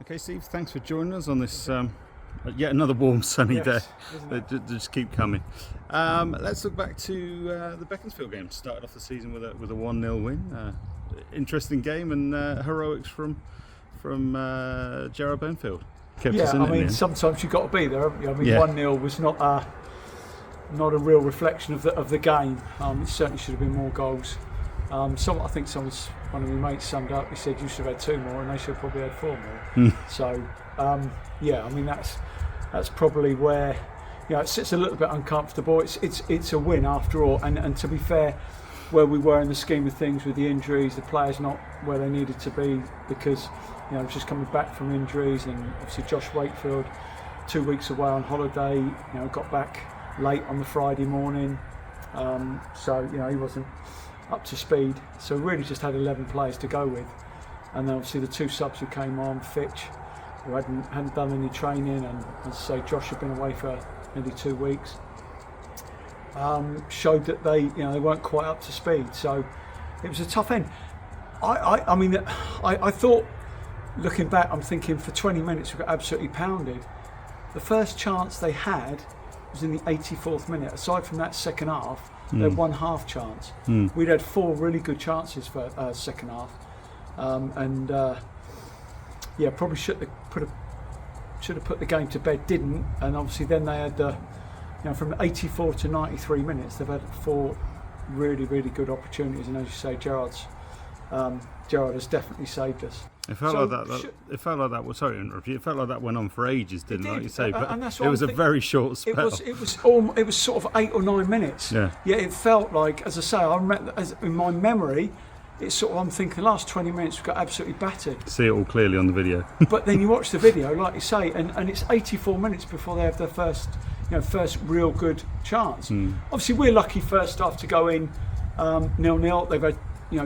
Okay, Steve, thanks for joining us on this yet another warm, sunny day. They just keep coming. Let's look back to the Beaconsfield game. Started off the season with a 1-0 win. Interesting game and heroics from Gerard Benfield. Kept us in it in the end. Sometimes you've got to be there, haven't you? 1-0 was not a real reflection of the game. It certainly should have been more goals. I think one of my mates summed up. He said you should have had 2 more, and they should have probably had 4 more. So that's probably where it sits a little bit uncomfortable. It's a win after all, and to be fair, where we were in the scheme of things with the injuries, the players not where they needed to be because just coming back from injuries, and obviously Josh Wakefield 2 weeks away on holiday. Got back late on the Friday morning, so he wasn't up to speed, so really just had 11 players to go with, and then obviously the 2 subs who came on, Fitch, who hadn't done any training, and as I say, Josh had been away for nearly 2 weeks, showed that they weren't quite up to speed, so it was a tough end. I thought, looking back, I'm thinking for 20 minutes we got absolutely pounded. The first chance they had was in the 84th minute. Aside from that second half, they had 1 half chance. We'd had 4 really good chances for second half, probably should have put the game to bed. Didn't, and obviously then they had from 84 to 93 minutes they've had 4 really good opportunities, and as you say, Gerard has definitely saved us. It felt like that. It felt like that. Well, sorry to interrupt you. It felt like that went on for ages, didn't it? Like you say, but it was a very short spell. It was sort of 8 or 9 minutes. Yeah. It felt like, as I say, I remember in my memory, it's sort of, I'm thinking the last 20 minutes we've got absolutely battered. See it all clearly on the video. But then you watch the video, like you say, and it's 84 minutes before they have their first real good chance. Obviously, we're lucky first half to go in 0-0. They've had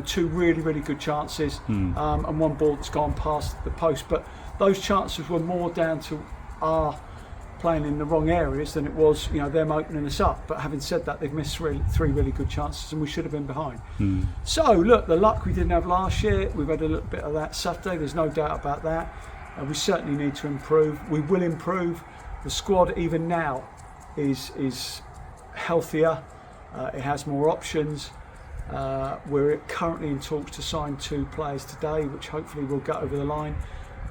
2 really good chances, and 1 ball that's gone past the post, but those chances were more down to our playing in the wrong areas than it was them opening us up. But having said that, they've missed 3 really good chances, and we should have been behind. So look, the luck we didn't have last year, we've had a little bit of that Saturday, there's no doubt about that. We certainly need to improve. We will improve. The squad even now is healthier, it has more options. We're currently in talks to sign 2 players today, which hopefully will get over the line,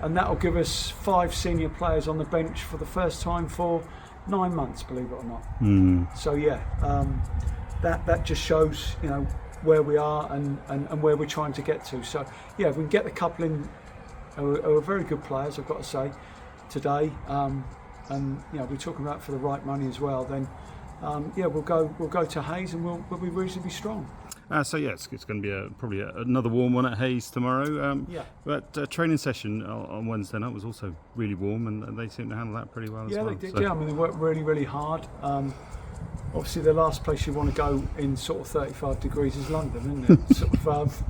and that will give us 5 senior players on the bench for the first time for 9 months, believe it or not. So that just shows where we are and where we're trying to get to. So if we can get the couple in who are very good players, I've got to say, today, and we're talking about for the right money as well, then we'll go to Hayes and we'll be reasonably strong. It's going to be probably another warm one at Hayes tomorrow. But training session on Wednesday night was also really warm, and they seem to handle that pretty well as well. Yeah, they did. So. They worked really hard. Obviously, the last place you want to go in sort of 35 degrees is London, isn't it? Sort of,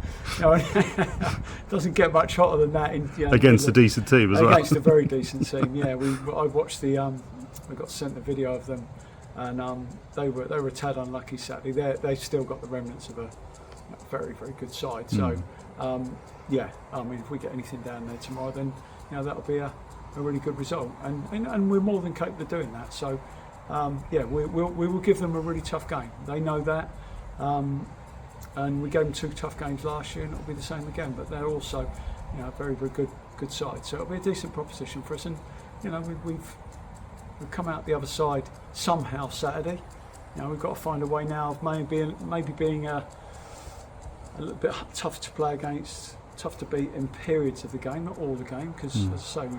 doesn't get much hotter than that. Against a decent team as well. Against a very decent team. Yeah, I watched we got sent the video of them. And they were a tad unlucky Saturday. They've still got the remnants of a very good side. So if we get anything down there tomorrow, then that'll be a really good result. And we're more than capable of doing that. So we will give them a really tough game. They know that. And we gave them 2 tough games last year, and it'll be the same again. But they're also a very good side. So it'll be a decent proposition for us. And we've come out the other side somehow Saturday. We've got to find a way now of maybe being a little bit tough to play against, tough to beat in periods of the game, not all the game, because as I say,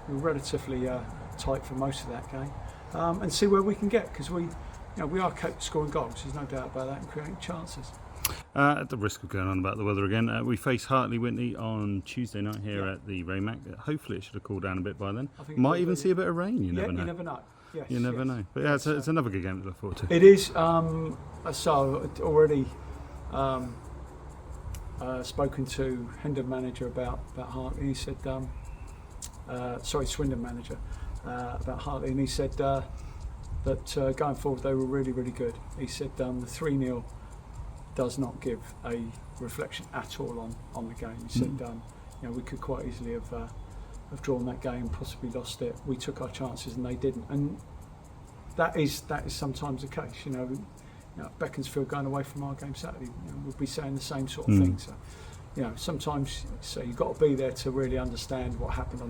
we were relatively tight for most of that game, and see where we can get, because we are capable of scoring goals. There's no doubt about that, and creating chances. At the risk of going on about the weather again, we face Hartley Whitney on Tuesday night here at the Raymac. Hopefully it should have cooled down a bit by then. Might even see a bit of rain, you never know. You never know. Yes, you never know. But it's another good game to look forward to. It is. So already spoken to Hendon manager about Hartley. He said, Swindon manager about Hartley, and he said that going forward they were really good. He said the 3-0 does not give a reflection at all on the game. He said we could quite easily have have drawn that game, possibly lost it. We took our chances and they didn't, and that is sometimes the case. You know, Beaconsfield going away from our game Saturday, we'll be saying the same sort of thing. So, sometimes you've got to be there to really understand what happened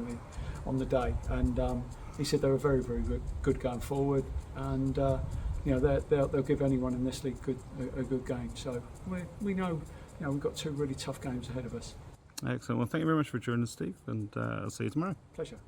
on the day. And he said they were very, very good going forward, and they'll give anyone in this league a good game. So we know we've got 2 really tough games ahead of us. Excellent. Well, thank you very much for joining us, Steve, and I'll see you tomorrow. Pleasure.